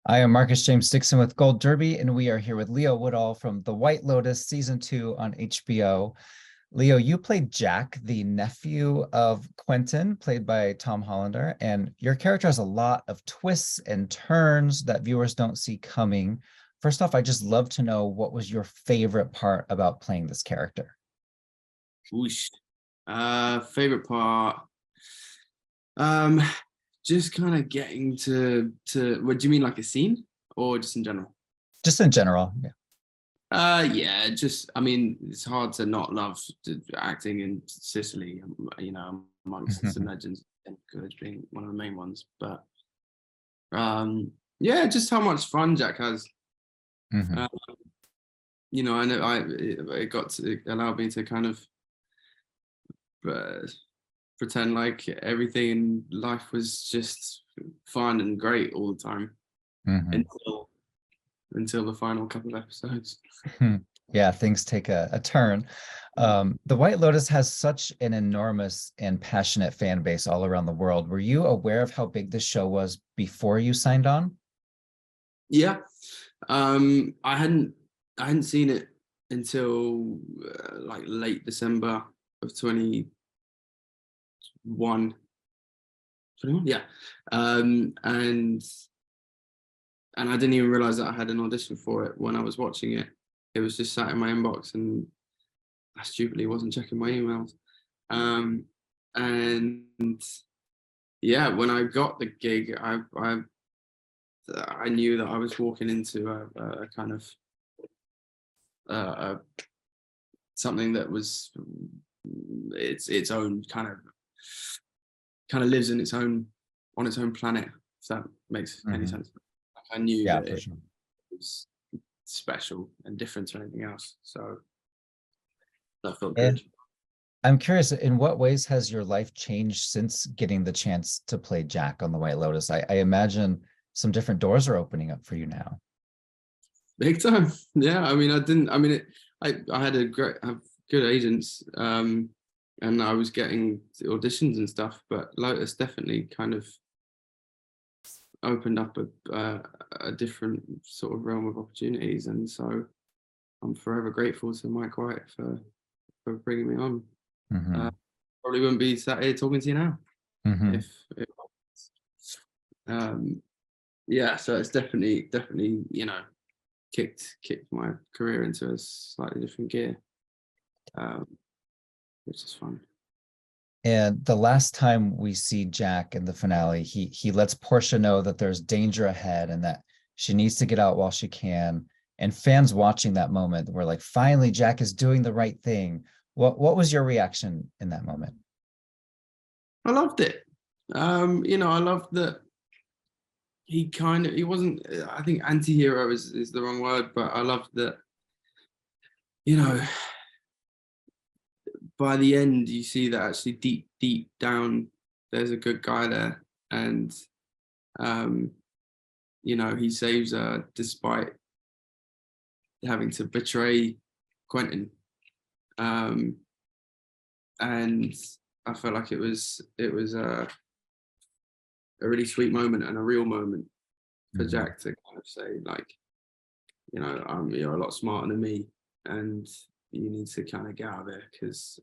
I am Marcus James Dixon with Gold Derby, and we are here with Leo Woodall from The White Lotus Season 2 on HBO. Leo, you played Jack, the nephew of Quentin, played by Tom Hollander, and your character has a lot of twists and turns that viewers don't see coming. First off, I just love to know what was your favorite part about playing this character? Whoosh. Favorite part. Um, just kind of getting to what do you mean, like a scene or just in general? Just in general. Yeah. Yeah, just I mean, it's hard to not love acting in Sicily, amongst some legends and Courage being one of the main ones. But yeah, just how much fun Jack has. Mhm. Uh, I know it allowed me to kind of uh, pretend like everything in life was just fun and great all the time Mhm. until the final couple of episodes. Yeah, things take a turn. The White Lotus has such an enormous and passionate fan base all around the world. Were you aware of how big this show was before you signed on? Yeah, I hadn't seen it until like late December of 21. Yeah, and I didn't even realize that I had an audition for it when I was watching it. It was just sat in my inbox, and I stupidly wasn't checking my emails. And yeah, when I got the gig, I knew that I was walking into a kind of uh, something that was its own kind of lives in its own on its own planet. If that makes any Mhm. sense. I knew Yeah, that for it sure. was special and different to anything else, so that felt And good. I'm curious, in what ways has your life changed since getting the chance to play Jack on The White Lotus? I imagine some different doors are opening up for you now. Big time. Yeah, I mean, I had have good agents, and I was getting auditions and stuff, but Lotus definitely kind of opened up a different sort of realm of opportunities, and so I'm forever grateful to Mike White for bringing me on. Uh, Hmm. Probably wouldn't be sat here talking to you now Hmm. if um yeah, so it's definitely kicked my career into a slightly different gear, um, which is fun. And the last time we see Jack in the finale, he lets Portia know that there's danger ahead and that she needs to get out while she can. And fans watching that moment were like, finally, Jack is doing the right thing. What was your reaction in that moment? I loved it. I loved that he wasn't. I think anti-hero is the wrong word, but I loved that. You know, by the end, you see that actually deep down, there's a good guy there, and um, he saves her despite having to betray Quentin. Um, and I felt like it was a really sweet moment and a real moment for Mhm. Jack to kind of say, like, you're a lot smarter than me, and you need to kind of get out of there because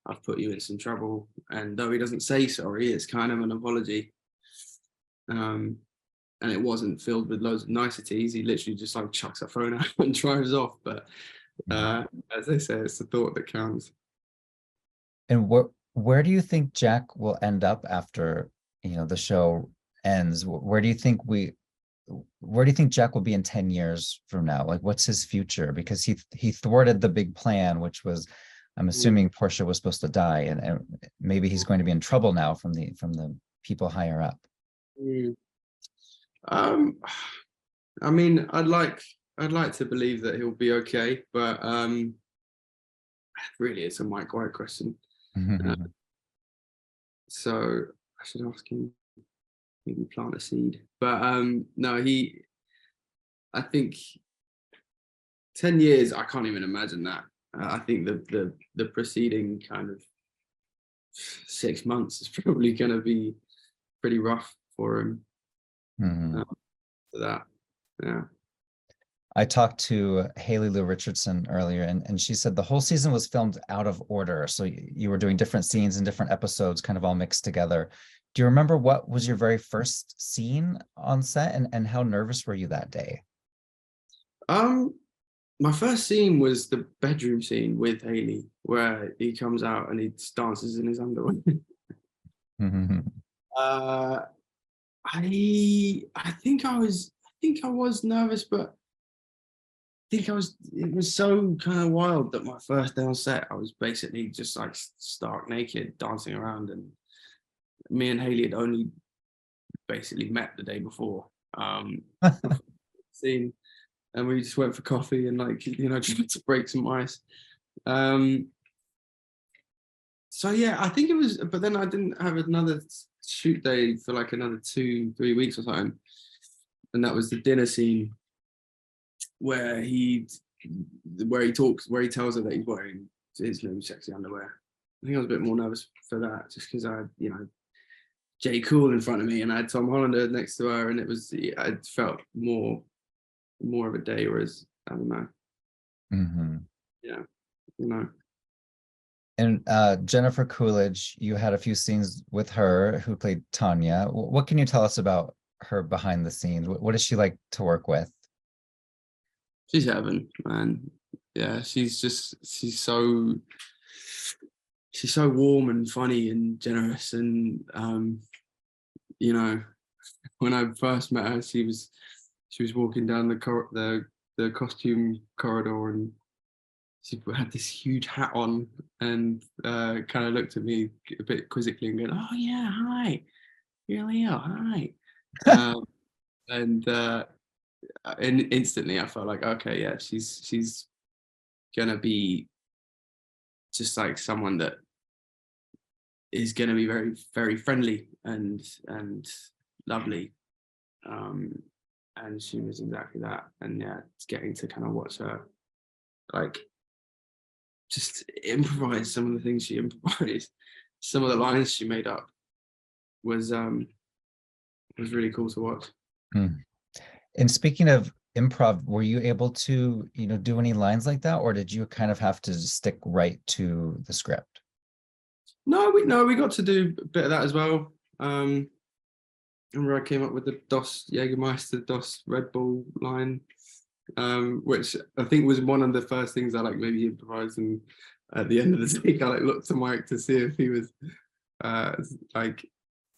I've put you in some trouble. And though he doesn't say sorry, it's kind of an apology. Um, and it wasn't filled with loads of niceties. He literally just like chucks her phone out and drives off. But Mhm. as they say, it's the thought that counts. And where do you think Jack will end up after, the show ends? Where do you think Jack will be in 10 years from now? Like, what's his future? Because he thwarted the big plan, which was, I'm Mm. assuming Portia was supposed to die, and maybe he's going to be in trouble now from the people higher up. Mm. Um, I mean, I'd like to believe that he'll be okay, but really, it's a Mike White question. Uh, so I should ask him, maybe plant a seed. But no, I think 10 years, I can't even imagine that. I think the preceding kind of 6 months is probably going to be pretty rough for him. Hmm. For that. Yeah. I talked to Haley Lou Richardson earlier, and she said the whole season was filmed out of order. So you were doing different scenes and different episodes kind of all mixed together. Do you remember what was your very first scene on set, and how nervous were you that day? Um, my first scene was the bedroom scene with Haley, where he comes out and he dances in his underwear. uh, I think I was nervous, but it was so kind of wild that my first day on set, I was basically just like stark naked dancing around, and me and Haley had only basically met the day before. Scene, and we just went for coffee and like, tried to break some ice. So yeah, I think it was, but then I didn't have another shoot day for like another 2-3 weeks or something. And that was the dinner scene where he tells her that he's wearing his new sexy underwear. I think I was a bit more nervous for that, just because I had, J. Cool in front of me, and I had Tom Hollander next to her, and it felt more of a day, whereas I don't know. Yeah, And Jennifer Coolidge, you had a few scenes with her, who played Tanya. What can you tell us about her behind the scenes? What is she like to work with? She's heaven, man. Yeah, she's so warm and funny and generous, and when I first met her, she was walking down the costume corridor, and she had this huge hat on, and kind of looked at me a bit quizzically and going, "Oh yeah, hi, you're Leo, hi," um, and instantly I felt like, okay, yeah, she's gonna be just like someone that is gonna be very, very friendly and lovely. And she was exactly that. And yeah, it's getting to kind of watch her like just improvise some of the things she improvised, some of the lines she made up was really cool to watch. And speaking of improv, were you able to, do any lines like that, or did you kind of have to stick right to the script? No, we got to do a bit of that as well. I remember I came up with the DOS Jägermeister DOS Red Bull line, which I think was one of the first things I like maybe improvised. And at the end of the take, I like looked to Mike to see if he was like,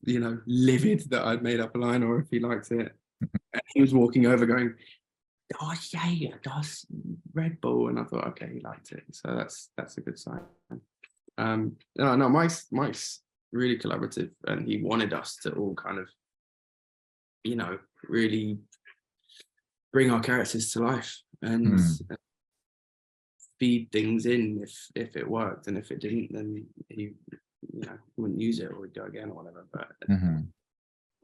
livid that I'd made up a line, or if he liked it. And he was walking over going, "Oh yeah, DOS Red Bull," and I thought, okay, he liked it, so that's a good sign. No, Mike's really collaborative, and he wanted us to all kind of, really bring our characters to life and feed things in if it worked, and if it didn't, then he wouldn't use it, or we'd go again or whatever. But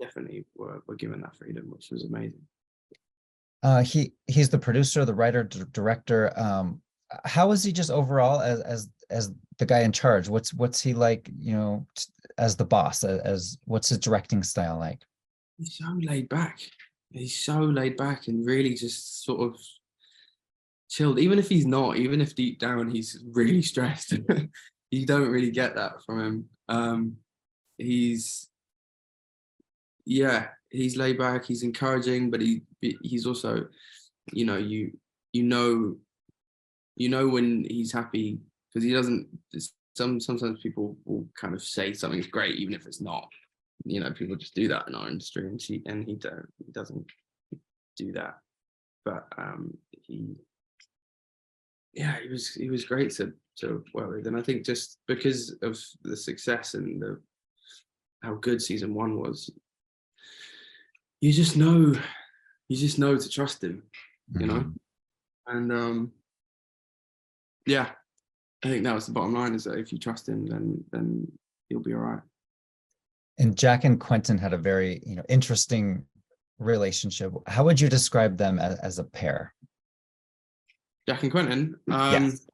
definitely were given that freedom, which was amazing. He's the producer, the writer, director. How is he just overall as the guy in charge? What's he like, as the boss? As what's his directing style like? He's so laid back. He's so laid back and really just sort of chilled. Even if he's not, even if deep down he's really stressed, you don't really get that from him. He's laid back. He's encouraging, but he's also, you know when he's happy, because he doesn't. Sometimes people will kind of say something's great even if it's not. People just do that in our industry, and he doesn't do that. But he was great to work with, and I think just because of the success and how good season 1 was, you just know to trust him, and yeah, I think that was the bottom line, is that if you trust him, then he'll be all right. And Jack and Quentin had a very, interesting relationship. How would you describe them as a pair? Jack and Quentin, Yes.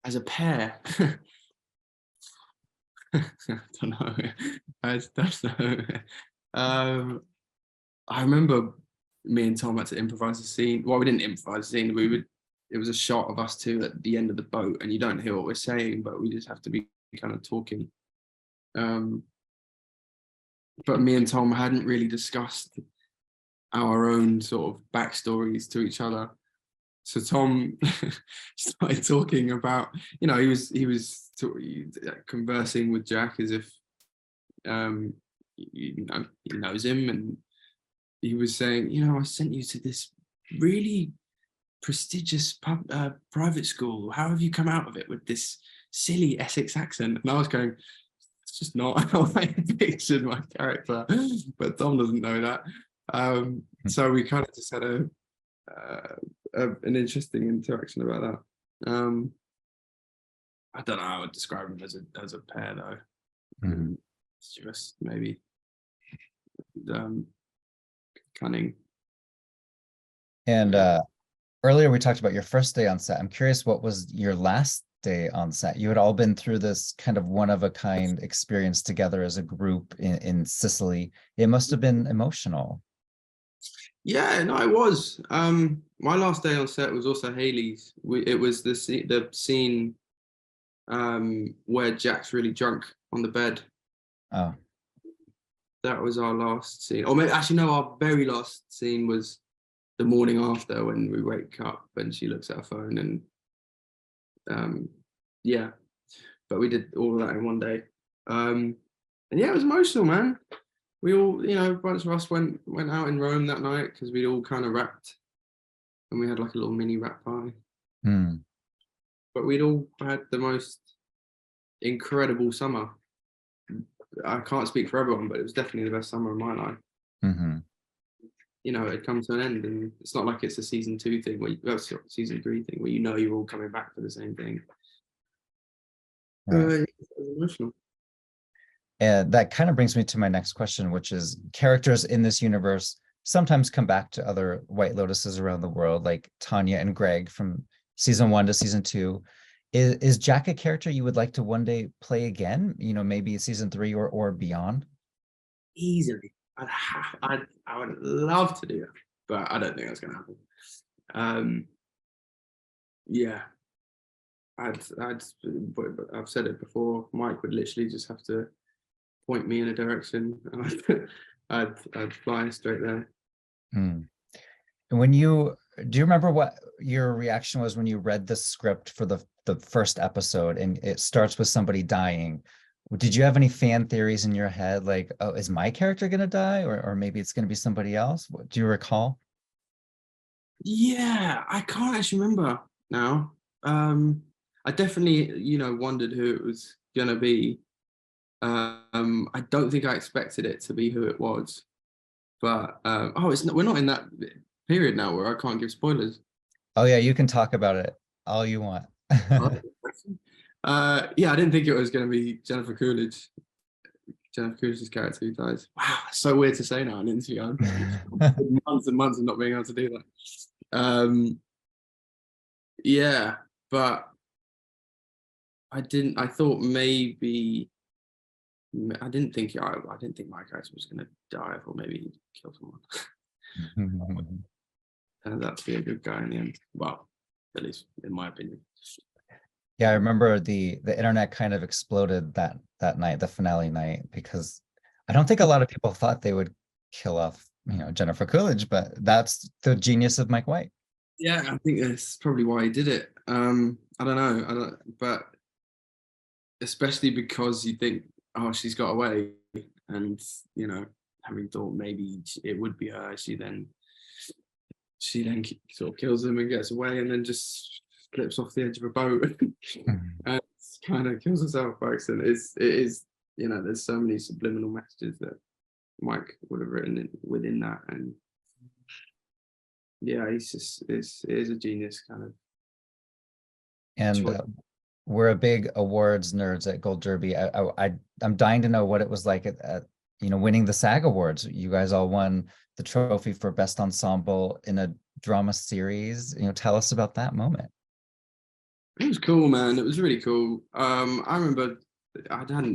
as a pair, I don't know. I remember me and Tom had to improvise a scene. Well, we didn't improvise a scene. It was a shot of us two at the end of the boat, and you don't hear what we're saying, but we just have to be kind of talking. But me and Tom hadn't really discussed our own sort of backstories to each other. So Tom started talking about, he was conversing with Jack as if, he knows him, and he was saying, I sent you to this really prestigious private school. How have you come out of it with this silly Essex accent? And I was going, it's just not how I pictured my character, but Tom doesn't know that. So we kind of just had an interesting interaction about that. I don't know how I would describe them as a pair though. Mm-hmm. It's just maybe cunning. And earlier we talked about your first day on set. I'm curious, what was your last day on set? You had all been through this kind of one-of-a-kind experience together as a group in Sicily. It must have been emotional. Yeah, no, it was. My last day on set was also Hayley's. It was the scene where Jack's really drunk on the bed. Oh. That was our last scene. Or maybe, actually, no, our very last scene was the morning after, when we wake up and she looks at her phone, and yeah. But we did all of that in one day. And yeah, it was emotional, man. We all, a bunch of us went out in Rome that night because we'd all kind of rapped, and we had like a little mini rap party. But we'd all had the most incredible summer. I can't speak for everyone, but it was definitely the best summer of my life. Mm-hmm. It had come to an end, and it's not like it's a season 2 thing season 3 thing where you're all coming back for the same thing. Right. It was emotional. And that kind of brings me to my next question, which is, characters in this universe sometimes come back to other White Lotuses around the world, like Tanya and Greg from season 1 to season 2. Is Jack a character you would like to one day play again? Maybe season 3 or beyond? Easily. I would love to do that, but I don't think that's going to happen. Yeah. I've said it before. Mike would literally just have to point me in a direction, and I'd fly straight there. And do you remember what your reaction was when you read the script for the first episode and it starts with somebody dying? Did you have any fan theories in your head, like, oh, is my character gonna die, or maybe it's gonna be somebody else? Do you recall? Yeah, I can't actually remember now. I definitely, wondered who it was gonna be. I don't think I expected it to be who it was, but we're not in that period now where I can't give spoilers. Oh yeah, you can talk about it all you want. Yeah, I didn't think it was going to be Jennifer Coolidge's character who dies. Wow, that's so weird to say now in an interview. Months and months of not being able to do that. Yeah, but I didn't. I thought maybe. I didn't think my character was going to die. I thought maybe he'd kill someone. And that's be a good guy in the end. Well, at least in my opinion. Yeah, I remember the internet kind of exploded that night, the finale night, because I don't think a lot of people thought they would kill off, Jennifer Coolidge, but that's the genius of Mike White. Yeah, I think that's probably why he did it. I don't know, but especially because you think, oh, she's got away, and having thought maybe it would be her, she then sort of kills him and gets away, and then just flips off the edge of a boat and kind of kills herself by accident. It is, there's so many subliminal messages that Mike would have written within that, and yeah, he's just is a genius kind of. And we're a big awards nerds at Gold Derby. I'm dying to know what it was like at winning the SAG Awards. You guys all won the trophy for best ensemble in a drama series. Tell us about that moment. It was cool, man. It was really cool. I remember I'd never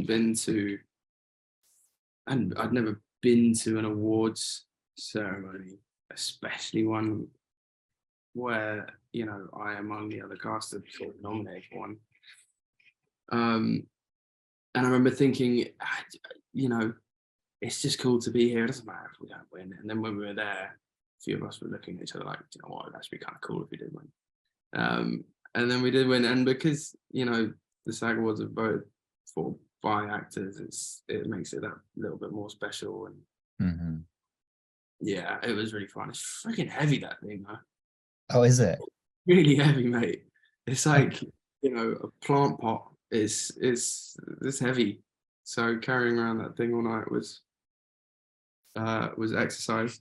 been to an awards ceremony especially one where, you know, I am on the other cast to sort of nominate for one. And I remember thinking, you know, it's just cool to be here. It doesn't matter if we don't win. And then when we were there, a few of us were looking at each other like, you know what, it'd actually be kind of cool if we did win. And then we did win. And because, you know, the SAG Awards are voted for by actors, it makes it that little bit more special. And yeah, it was really fun. It's freaking heavy, that thing, though. Oh, is it? Really heavy, mate. It's like, you know, a plant pot is heavy. So carrying around that thing all night was exercise.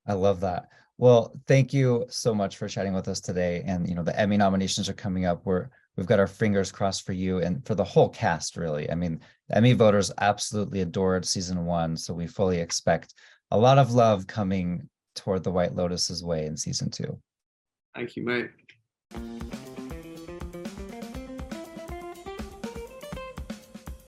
I love that. Well, thank you so much for chatting with us today. And you know, the Emmy nominations are coming up. We've got our fingers crossed for you and for the whole cast, really. I mean, the Emmy voters absolutely adored season 1, so we fully expect a lot of love coming toward the White Lotus's way in season 2. Thank you, mate.